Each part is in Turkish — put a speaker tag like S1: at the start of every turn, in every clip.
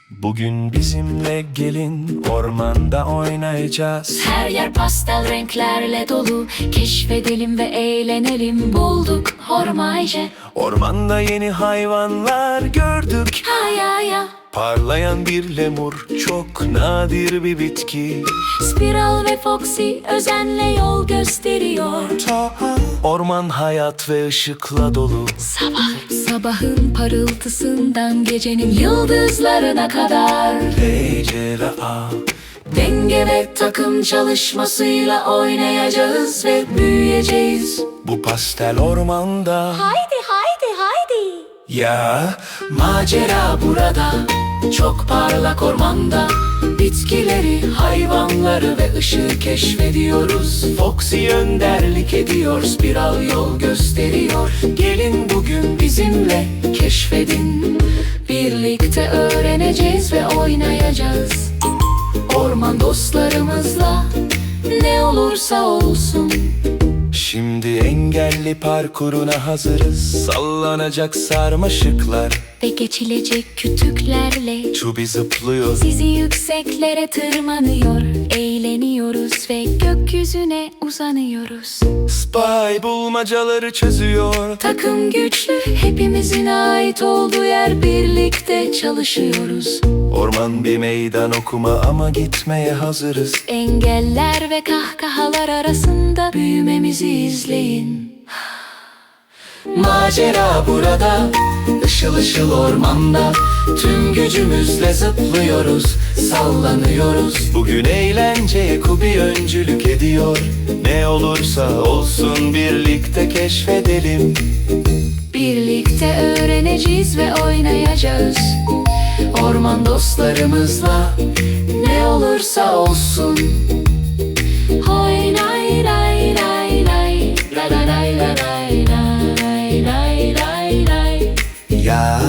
S1: Bugün bizimle gelin, ormanda oynayacağız.
S2: Her yer pastel renklerle dolu. Keşfedelim ve eğlenelim. Bulduk Hormayce.
S1: Ormanda yeni hayvanlar gördük.
S2: Hayaya.
S1: Parlayan bir lemur, çok nadir bir bitki.
S2: Spiral ve Foxy özenle yol gösteriyor.
S1: Orman hayat ve ışıkla dolu.
S2: Sabahın parıltısından gecenin yıldızlarına kadar.
S1: Ejderha,
S2: Denge ve takım çalışmasıyla oynayacağız ve büyüyeceğiz.
S1: bu pastel ormanda.
S2: Haydi haydi haydi.
S1: Ya
S2: Macera burada, çok parlak ormanda. Bitkileri, hayvanları ve ışığı keşfediyoruz.
S1: Foxy önderlik ediyor,
S2: Spiral yol gösteriyor. Gelin bugün bizimle keşfedin. Birlikte öğreneceğiz ve oynayacağız. Orman dostlarımızla ne olursa olsun.
S1: şimdi engelli parkuruna hazırız. Sallanacak sarmaşıklar,
S2: Ve geçilecek kütüklerle
S1: Çubi zıplıyor.
S2: sizi yükseklere tırmanıyor. Eğleniyoruz ve gökyüzüne uzanıyoruz.
S1: Spy bulmacaları çözüyor.
S2: Takım güçlü, hepimizin ait olduğu yer, birlikte çalışıyoruz.
S1: Orman bir meydan okuma ama gitmeye hazırız.
S2: Engeller ve kahkahalar arasında büyümemizi izleyin. Macera burada, ışıl ışıl ormanda. Tüm gücümüzle zıplıyoruz, sallanıyoruz.
S1: Bugün eğlenceye Kubi öncülük ediyor. Ne olursa olsun birlikte keşfedelim.
S2: Birlikte öğreneceğiz ve oynayacağız. Orman dostlarımızla ne olursa olsun. Hoy lay lay lay lay, la la lay la lay lay lay lay lay.
S1: Ya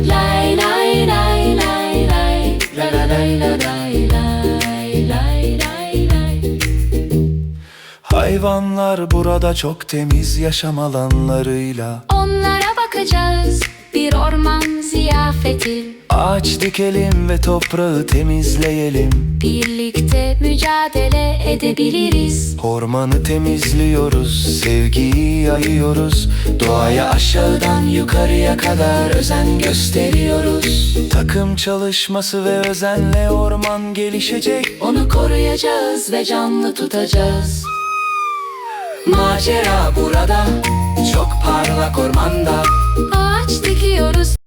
S2: Lay lay lay lay lay, la la lay la lay lay lay lay lay.
S1: hayvanlar burada çok temiz, yaşam alanlarıyla.
S2: Onlara bakacağız, bir orman ziyafeti.
S1: Ağaç dikelim ve toprağı temizleyelim.
S2: Birlikte mücadele edebiliriz.
S1: Ormanı temizliyoruz, sevgiyi yayıyoruz.
S2: Doğaya aşağıdan yukarıya kadar özen gösteriyoruz.
S1: Takım çalışması ve özenle orman gelişecek.
S2: Onu koruyacağız ve canlı tutacağız. Macera burada, çok parlak ormanda.